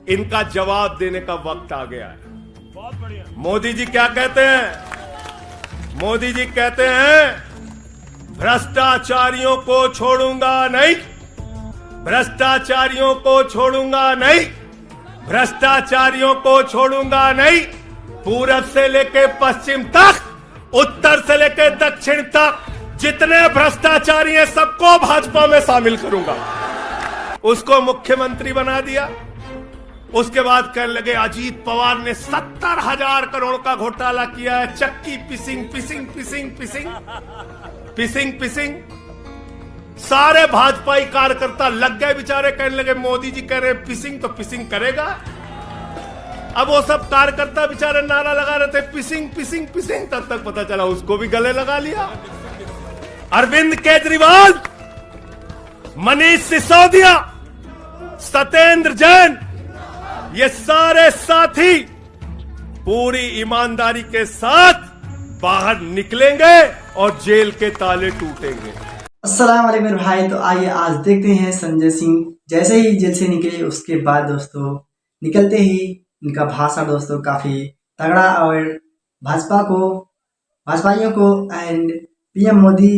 इनका जवाब देने का वक्त आ गया है। बहुत बढ़िया। मोदी जी क्या कहते हैं? मोदी जी कहते हैं भ्रष्टाचारियों को छोड़ूंगा नहीं, भ्रष्टाचारियों को छोड़ूंगा नहीं, भ्रष्टाचारियों को छोड़ूंगा नहीं। पूरब से लेके पश्चिम तक, उत्तर से लेके दक्षिण तक जितने भ्रष्टाचारी हैं सबको भाजपा में शामिल करूंगा। उसको मुख्यमंत्री बना दिया। उसके बाद कहने लगे अजीत पवार ने 70,000 करोड़ का घोटाला किया है। चक्की पिसिंग पिसिंग पिसिंग पिसिंग पिसिंग पिसिंग। सारे भाजपाई कार्यकर्ता लग गए बेचारे, कहने लगे मोदी जी कह रहे पिसिंग तो पिसिंग करेगा। अब वो सब कार्यकर्ता बेचारे नारा लगा रहे थे पिसिंग पिसिंग पिसिंग, तब तक पता चला उसको भी गले लगा लिया। अरविंद केजरीवाल, मनीष सिसोदिया, सत्येंद्र जैन, ये सारे साथी पूरी ईमानदारी के साथ बाहर निकलेंगे और जेल के ताले टूटेंगे। अस्सलाम वालेकुम मेरे भाई। तो आइए आज देखते हैं संजय सिंह जैसे ही जेल से निकले उसके बाद दोस्तों निकलते ही इनका भाषण दोस्तों काफी तगड़ा और भाजपाइयों को एंड पीएम मोदी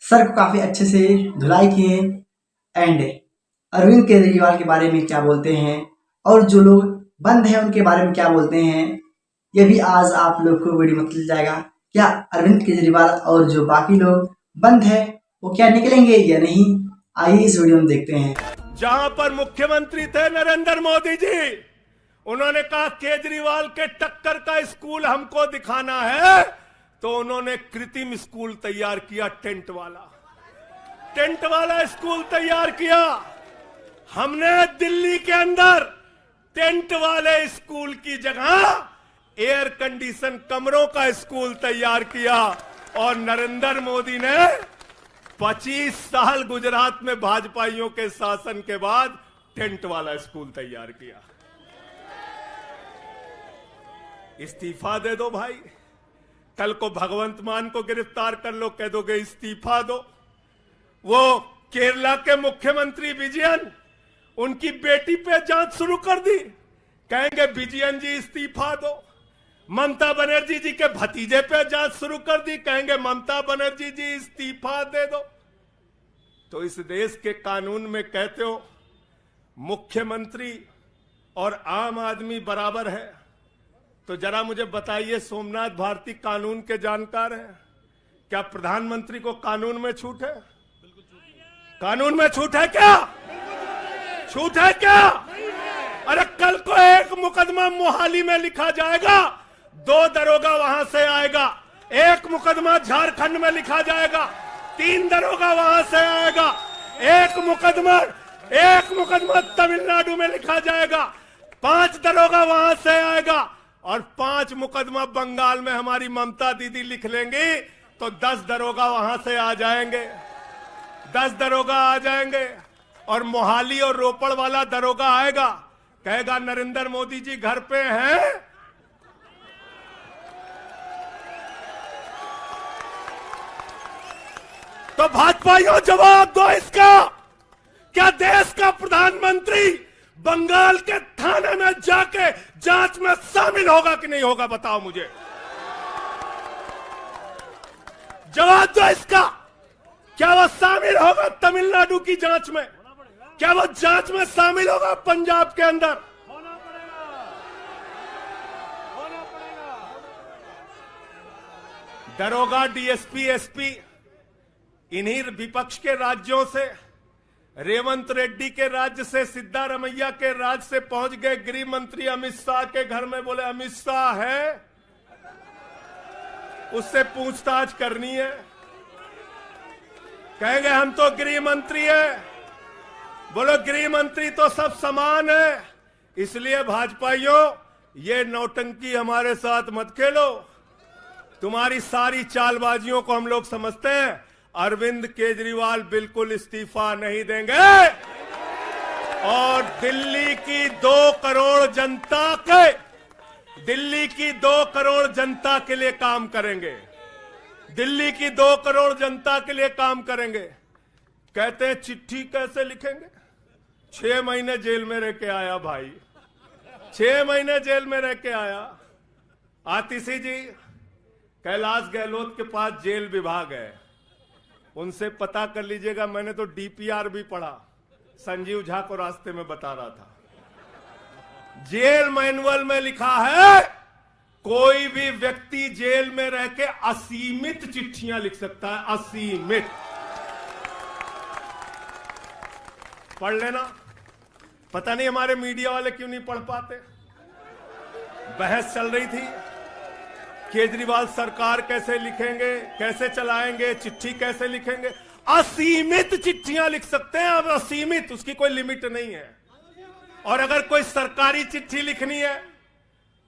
सर को काफी अच्छे से धुलाई किए। एंड अरविंद केजरीवाल के बारे में क्या बोलते हैं और जो लोग बंद हैं उनके बारे में क्या बोलते हैं, ये भी आज आप लोग को वीडियो में मिल जाएगा। क्या अरविंद केजरीवाल और जो बाकी लोग बंद हैं वो क्या निकलेंगे या नहीं, आइए इस वीडियो में देखते हैं। जहां पर मुख्यमंत्री थे नरेंद्र मोदी जी, उन्होंने कहा केजरीवाल के टक्कर का स्कूल हमको दिखाना है, तो उन्होंने कृत्रिम स्कूल तैयार किया। टेंट वाला स्कूल तैयार किया। हमने दिल्ली के अंदर टेंट वाले स्कूल की जगह एयर कंडीशन कमरों का स्कूल तैयार किया। और नरेंद्र मोदी ने 25 साल गुजरात में भाजपाइयों के शासन के बाद टेंट वाला स्कूल तैयार किया। इस्तीफा दे दो भाई। कल को भगवंत मान को गिरफ्तार कर लो, कह दोगे इस्तीफा दो। वो केरला के मुख्यमंत्री विजयन, उनकी बेटी पे जांच शुरू कर दी, कहेंगे विजयन जी इस्तीफा दो। ममता बनर्जी जी के भतीजे पे जांच शुरू कर दी, कहेंगे ममता बनर्जी जी इस्तीफा दे दो। तो इस देश के कानून में कहते हो मुख्यमंत्री और आम आदमी बराबर है, तो जरा मुझे बताइए, सोमनाथ भारती कानून के जानकार हैं, क्या प्रधानमंत्री को कानून में छूट है? कानून में छूट है क्या? छूट है क्या? अरे कल को एक मुकदमा मोहाली में लिखा जाएगा, 2 दरोगा वहां से आएगा। एक मुकदमा झारखंड में लिखा जाएगा, 3 दरोगा वहां से आएगा। एक मुकदमा तमिलनाडु में लिखा जाएगा, 5 दरोगा वहां से आएगा। और 5 मुकदमा बंगाल में हमारी ममता दीदी लिख लेंगी, तो 10 दरोगा वहां से आ जाएंगे। 10 दरोगा आ जाएंगे। और मोहाली और रोपड़ वाला दरोगा आएगा, कहेगा नरेंद्र मोदी जी घर पे हैं। तो भाजपाइयों जवाब दो इसका। क्या देश का प्रधानमंत्री बंगाल के थाने में जाके जांच में शामिल होगा कि नहीं होगा? बताओ मुझे, जवाब दो इसका। क्या वो शामिल होगा तमिलनाडु की जांच में? क्या वो जांच में शामिल होगा पंजाब के अंदर? होना पड़ेगा। दरोगा, डीएसपी, एसपी इन्हीं विपक्ष के राज्यों से, रेवंत रेड्डी के राज्य से, सिद्धारमैया के राज्य से पहुंच गए गृह मंत्री अमित शाह के घर में। बोले अमित शाह है, उससे पूछताछ करनी है। कहेंगे हम तो गृह मंत्री है। बोलो गृह मंत्री तो सब समान है। इसलिए भाजपाइयों, ये नौटंकी हमारे साथ मत खेलो। तुम्हारी सारी चालबाजियों को हम लोग समझते हैं। अरविंद केजरीवाल बिल्कुल इस्तीफा नहीं देंगे और दिल्ली की 2 करोड़ जनता के लिए काम करेंगे। दिल्ली की 2 करोड़ जनता के लिए काम करेंगे। कहते हैं चिट्ठी कैसे लिखेंगे? 6 महीने जेल में रह के आया भाई, 6 महीने जेल में रह के आया। आतिशी जी, कैलाश गहलोत के पास जेल विभाग है, उनसे पता कर लीजिएगा। मैंने तो डीपीआर भी पढ़ा, संजीव झा को रास्ते में बता रहा था। जेल मैनुअल में लिखा है कोई भी व्यक्ति जेल में रह के असीमित चिट्ठियां लिख सकता है, असीमित। पढ़ लेना। पता नहीं हमारे मीडिया वाले क्यों नहीं पढ़ पाते। बहस चल रही थी, केजरीवाल सरकार कैसे लिखेंगे, कैसे चलाएंगे, चिट्ठी कैसे लिखेंगे। असीमित चिट्ठियां लिख सकते हैं अब, असीमित, उसकी कोई लिमिट नहीं है। और अगर कोई सरकारी चिट्ठी लिखनी है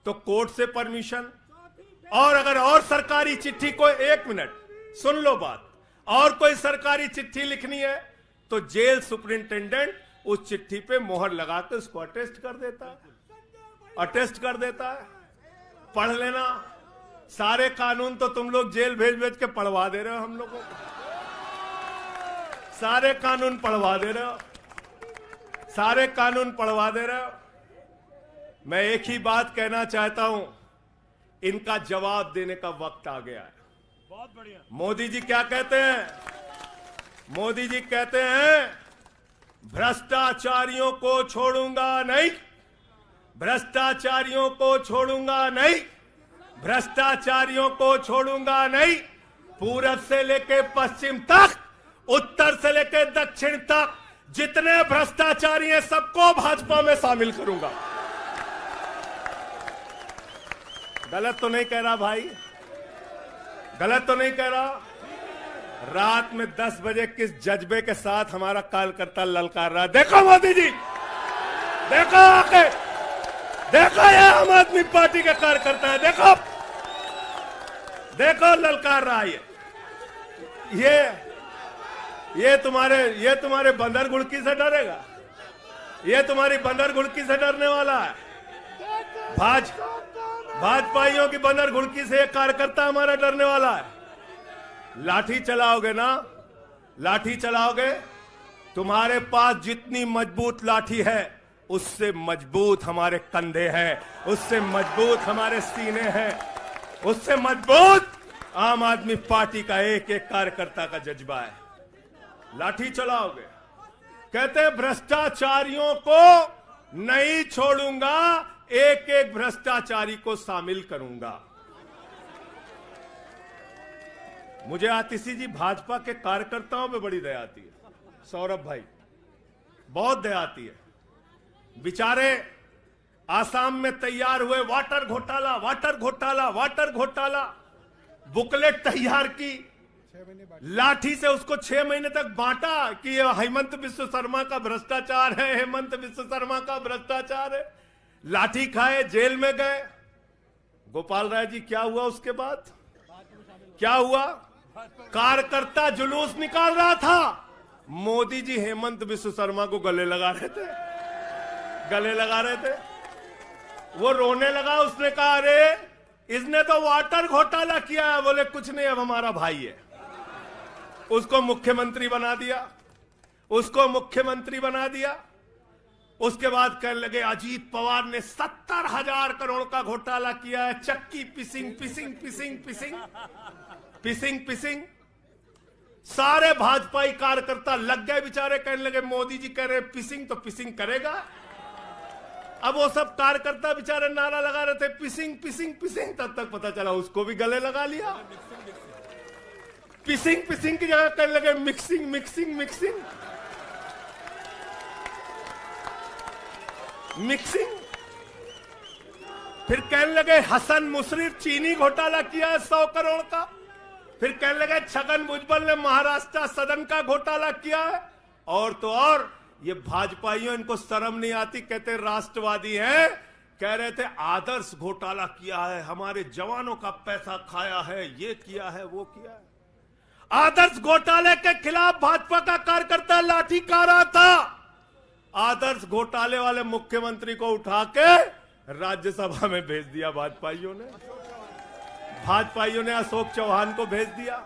तो कोर्ट से परमिशन, और अगर और सरकारी चिट्ठी को, 1 मिनट सुन लो बात, और कोई सरकारी चिट्ठी लिखनी है तो जेल सुपरिंटेंडेंट उस चिट्ठी पे मोहर लगा के उसको अटेस्ट कर देता है, अटेस्ट कर देता है। पढ़ लेना। सारे कानून तो तुम लोग जेल भेज भेज के पढ़वा दे रहे हो हम लोगों को, सारे कानून पढ़वा दे रहे हो, सारे कानून पढ़वा दे रहे हो। मैं एक ही बात कहना चाहता हूं, इनका जवाब देने का वक्त आ गया है। बहुत बढ़िया। मोदी जी क्या कहते हैं? मोदी जी कहते हैं भ्रष्टाचारियों को छोड़ूंगा नहीं, भ्रष्टाचारियों को छोड़ूंगा नहीं, भ्रष्टाचारियों को छोड़ूंगा नहीं। पूरब से लेके पश्चिम तक, उत्तर से लेके दक्षिण तक जितने भ्रष्टाचारी हैं सबको भाजपा में शामिल करूंगा। गलत तो नहीं कह रहा भाई? गलत तो नहीं कह रहा? रात में 10 बजे किस जज्बे के साथ हमारा कार्यकर्ता ललकार रहा है। देखो मोदी जी, देखो आके, देखो ये आम आदमी पार्टी के कार्यकर्ता है, देखो देखो ललकार रहा है। ये तुम्हारे बंदर घुड़की से डरेगा? ये तुम्हारी बंदर घुड़की से डरने वाला है? भाजपाइयों की बंदर घुड़की से एक कार्यकर्ता हमारा डरने वाला है? लाठी चलाओगे ना, लाठी चलाओगे। तुम्हारे पास जितनी मजबूत लाठी है उससे मजबूत हमारे कंधे हैं, उससे मजबूत हमारे सीने हैं, उससे मजबूत आम आदमी पार्टी का एक एक कार्यकर्ता का जज्बा है। लाठी चलाओगे। कहते हैं भ्रष्टाचारियों को नहीं छोड़ूंगा, एक एक भ्रष्टाचारी को शामिल करूंगा। मुझे आतिशी जी, भाजपा के कार्यकर्ताओं पे बड़ी दया आती है। सौरभ भाई, बहुत दया आती है। बेचारे आसाम में तैयार हुए, वाटर घोटाला, वाटर घोटाला, वाटर घोटाला, बुकलेट तैयार की, लाठी से उसको 6 महीने तक बांटा कि ये हेमंत बिस्व शर्मा का भ्रष्टाचार है, हेमंत बिस्व शर्मा का भ्रष्टाचार है। लाठी खाए, जेल में गए। गोपाल राय जी, क्या हुआ उसके बाद? क्या हुआ? कार्यकर्ता जुलूस निकाल रहा था, मोदी जी हेमंत बिस्व शर्मा को गले लगा रहे थे, गले लगा रहे थे। वो रोने लगा, उसने कहा अरे इसने तो वाटर घोटाला किया है। बोले कुछ नहीं, अब हमारा भाई है। उसको मुख्यमंत्री बना दिया, उसको मुख्यमंत्री बना दिया। उसके बाद कहने लगे अजीत पवार ने 70,000 करोड़ का घोटाला किया है, चक्की पिसिंग पिसिंग पिसिंग पिसिंग पिसिंग पिसिंग। सारे भाजपाई कार्यकर्ता लग गए बेचारे, कहने लगे मोदी जी कह रहे पिसिंग तो पिसिंग करेगा। अब वो सब कार्यकर्ता बेचारे नारा लगा रहे थे पिसिंग पिसिंग पिसिंग, तब तक पता चला उसको भी गले लगा लिया। पिसिंग पिसिंग की जगह कहने लगे मिक्सिंग मिक्सिंग मिक्सिंग मिक्सिंग। फिर कहने लगे हसन मुशर्रफ चीनी घोटाला किया है 100 करोड़ का। फिर कहने लगे छगन भुजबल ने महाराष्ट्र सदन का घोटाला किया है। और तो और ये भाजपाइयों, इनको शर्म नहीं आती, कहते राष्ट्रवादी हैं, कह रहे थे आदर्श घोटाला किया है, हमारे जवानों का पैसा खाया है, ये किया है, वो किया है। आदर्श घोटाले के खिलाफ भाजपा का कार्यकर्ता लाठी खा रहा था। आदर्श घोटाले वाले मुख्यमंत्री को उठा के राज्यसभा में भेज दिया भाजपाइयों ने। भाजपाइयों ने अशोक चौहान को भेज दिया।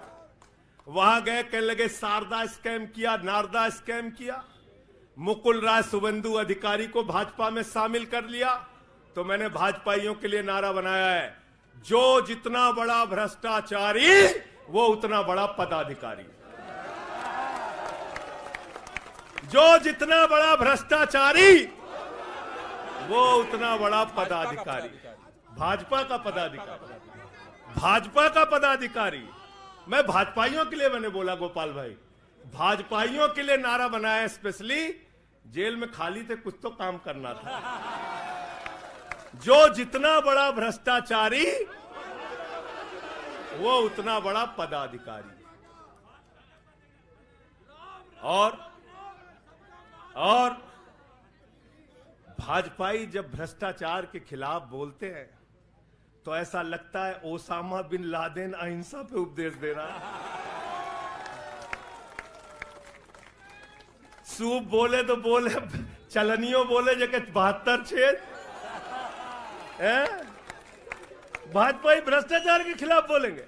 वहां गए, कहने लगे शारदा स्कैम किया, नारदा स्कैम किया। मुकुल राय शुभेंदु अधिकारी को भाजपा में शामिल कर लिया। तो मैंने भाजपाइयों के लिए नारा बनाया है, जो जितना बड़ा भ्रष्टाचारी वो उतना बड़ा पदाधिकारी। जो जितना बड़ा भ्रष्टाचारी वो उतना बड़ा पदाधिकारी। भाजपा का पदाधिकारी, भाजपा का पदाधिकारी। मैं भाजपाइयों के लिए मैंने बोला गोपाल भाई, भाजपाइयों के लिए नारा बनाया स्पेशली। जेल में खाली थे, कुछ तो काम करना था। जो जितना बड़ा भ्रष्टाचारी वो उतना बड़ा पदाधिकारी। और भाजपाई जब भ्रष्टाचार के खिलाफ बोलते हैं तो ऐसा लगता है ओसामा बिन लादेन अहिंसा पे उपदेश दे रहा है। सूप बोले तो बोले, चलनियों बोले जगह 72 छेद। भाजपाई भ्रष्टाचार के खिलाफ बोलेंगे,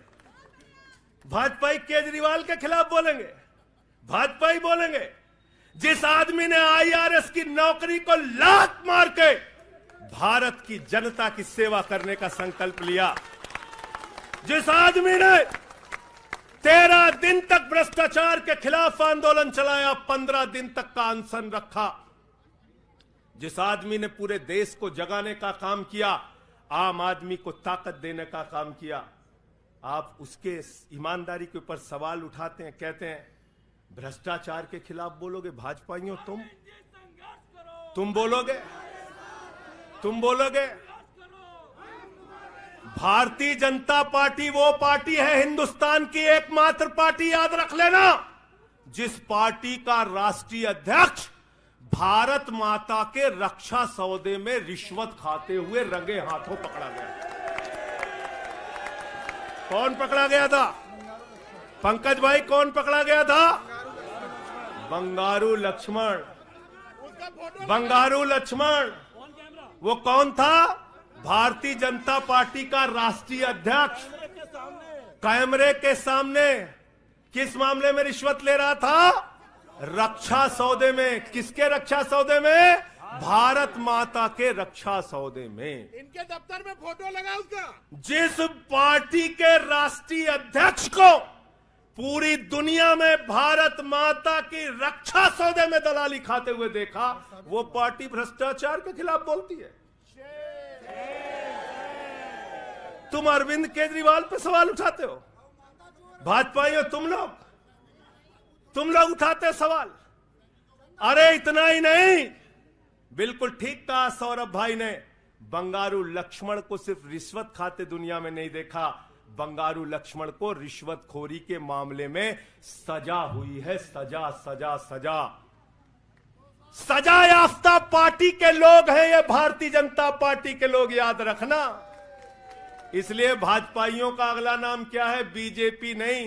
भाजपाई केजरीवाल के खिलाफ बोलेंगे, भाजपाई बोलेंगे जिस आदमी ने आईआरएस की नौकरी को लात मार के भारत की जनता की सेवा करने का संकल्प लिया, जिस आदमी ने 13 दिन तक भ्रष्टाचार के खिलाफ आंदोलन चलाया, 15 दिन तक का अनशन रखा, जिस आदमी ने पूरे देश को जगाने का काम किया, आम आदमी को ताकत देने का काम किया, आप उसके ईमानदारी के ऊपर सवाल उठाते हैं, कहते हैं भ्रष्टाचार के खिलाफ बोलोगे। भाजपाइयों तुम बोलोगे, तुम बोलोगे। भारतीय जनता पार्टी वो पार्टी है हिंदुस्तान की एकमात्र पार्टी, याद रख लेना, जिस पार्टी का राष्ट्रीय अध्यक्ष भारत माता के रक्षा सौदे में रिश्वत खाते हुए रंगे हाथों पकड़ा गया। कौन पकड़ा गया था? पंकज भाई, कौन पकड़ा गया था? बंगारू लक्ष्मण। बंगारू लक्ष्मण वो कौन था? भारतीय जनता पार्टी का राष्ट्रीय अध्यक्ष। कैमरे के सामने किस मामले में रिश्वत ले रहा था? रक्षा सौदे में। किसके रक्षा सौदे में? भारत माता के रक्षा सौदे में। इनके दफ्तर में फोटो लगा उसका। जिस पार्टी के राष्ट्रीय अध्यक्ष को पूरी दुनिया में भारत माता की रक्षा सौदे में दलाली खाते हुए देखा, वो पार्टी भ्रष्टाचार के खिलाफ बोलती है। तुम अरविंद केजरीवाल पे सवाल उठाते हो, भाजपाइयों तुम लोग उठाते सवाल। अरे इतना ही नहीं, बिल्कुल ठीक कहा सौरभ भाई ने, बंगारू लक्ष्मण को सिर्फ रिश्वत खाते दुनिया में नहीं देखा, बंगारू लक्ष्मण को रिश्वतखोरी के मामले में सजा हुई है। सजा सजा सजा सजा याफ्ता पार्टी के लोग हैं ये भारतीय जनता पार्टी के लोग, याद रखना। इसलिए भाजपाइयों का अगला नाम क्या है? बीजेपी नहीं,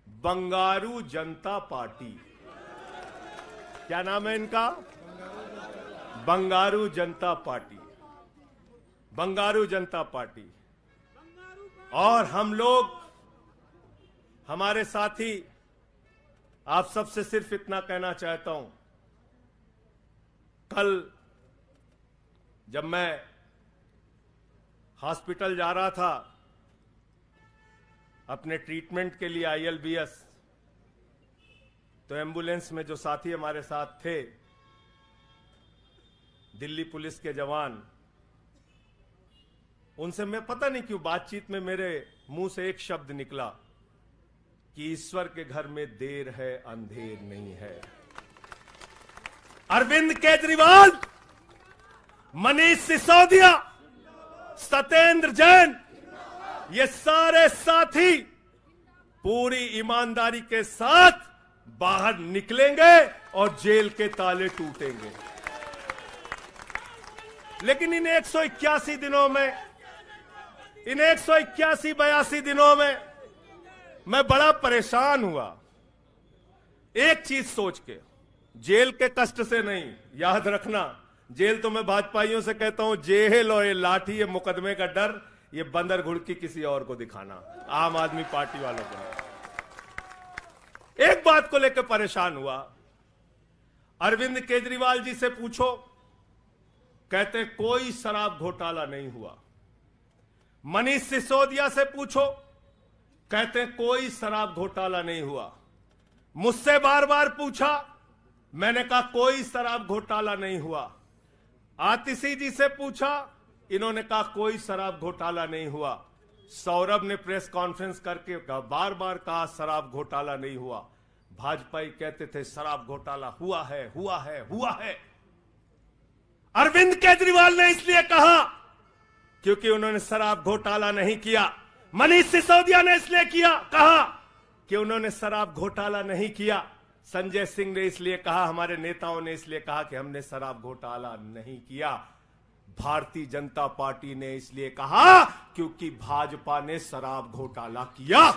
बंगारू जनता पार्टी। क्या नाम है इनका? बंगारू जनता पार्टी। बंगारू जनता पार्टी। और हम लोग, हमारे साथी, आप सबसे सिर्फ इतना कहना चाहता हूं, कल जब मैं हॉस्पिटल जा रहा था अपने ट्रीटमेंट के लिए ILBS, तो एम्बुलेंस में जो साथी हमारे साथ थे, दिल्ली पुलिस के जवान, उनसे मैं पता नहीं क्यों बातचीत में मेरे मुंह से एक शब्द निकला कि ईश्वर के घर में देर है अंधेर नहीं है। अरविंद केजरीवाल, मनीष सिसोदिया, सत्येंद्र जैन, ये सारे साथी पूरी ईमानदारी के साथ बाहर निकलेंगे और जेल के ताले टूटेंगे। लेकिन इन 181 दिनों में, इन 181-82 दिनों में मैं बड़ा परेशान हुआ, एक चीज सोच के, जेल के कष्ट से नहीं, याद रखना, जेल तो मैं भाजपाइयों से कहता हूं, जेल और ये लाठी, ये मुकदमे का डर, ये बंदर घुड़की किसी और को दिखाना, आम आदमी पार्टी वालों को। एक बात को लेकर परेशान हुआ, अरविंद केजरीवाल जी से पूछो कहते कोई शराब घोटाला नहीं हुआ। मनीष सिसोदिया से पूछो, कहते कोई शराब घोटाला नहीं हुआ। मुझसे बार बार पूछा, मैंने कहा कोई शराब घोटाला नहीं हुआ। आतिशी जी से पूछा, इन्होंने कहा कोई शराब घोटाला नहीं हुआ। सौरभ ने प्रेस कॉन्फ्रेंस करके बार बार कहा शराब घोटाला नहीं हुआ। भाजपाई कहते थे शराब घोटाला हुआ है, हुआ है, हुआ है। अरविंद केजरीवाल ने इसलिए कहा क्योंकि उन्होंने शराब घोटाला नहीं किया। मनीष सिसोदिया ने इसलिए कहा कि उन्होंने शराब घोटाला नहीं किया। संजय सिंह ने इसलिए कहा, हमारे नेताओं ने इसलिए कहा कि हमने शराब घोटाला नहीं किया। भारतीय जनता पार्टी ने इसलिए कहा क्योंकि भाजपा ने शराब घोटाला किया।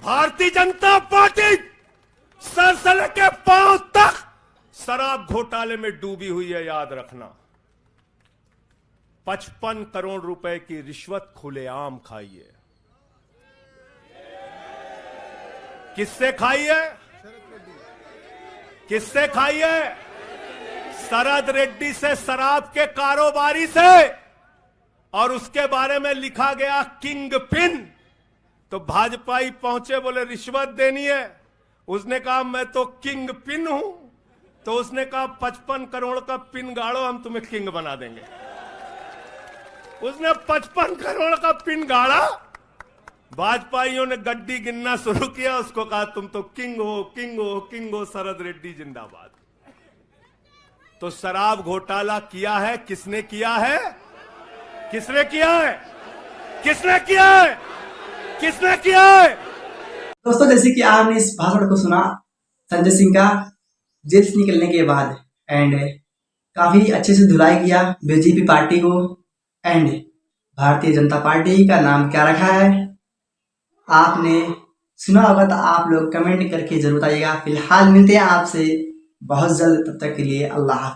भारतीय जनता पार्टी सर से लेकर पांव तक शराब घोटाले में डूबी हुई है, याद रखना। 55 करोड़ रुपए की रिश्वत खुलेआम खाई है। किससे खाई है? किससे खाई है? शरद रेड्डी से, शराब के कारोबारी से। और उसके बारे में लिखा गया किंग पिन। तो भाजपाई पहुंचे, बोले रिश्वत देनी है। उसने कहा मैं तो किंग पिन हूं। तो उसने कहा 55 करोड़ का पिन गाड़ो, हम तुम्हें किंग बना देंगे। उसने 55 करोड़ का पिन गाड़ा। भाजपाइयों ने गड्डी गिनना शुरू किया। उसको कहा तुम तो किंग हो, किंग हो, किंग हो, शरद रेड्डी जिंदाबाद। तो शराब घोटाला किया है, किसने किया है? किसने किया है? किसने किया है? किसने किया है? दोस्तों, जैसे कि आपने इस भाषण को सुना संजय सिंह का जेल से निकलने के बाद, एंड काफी अच्छे से धुलाई किया बीजेपी पार्टी को। एंड भारतीय जनता पार्टी का नाम क्या रखा है आपने सुना होगा तो आप लोग कमेंट करके जरूर बताइएगा। फिलहाल मिलते हैं आपसे बहुत जल्द, तब तक के लिए अल्लाह।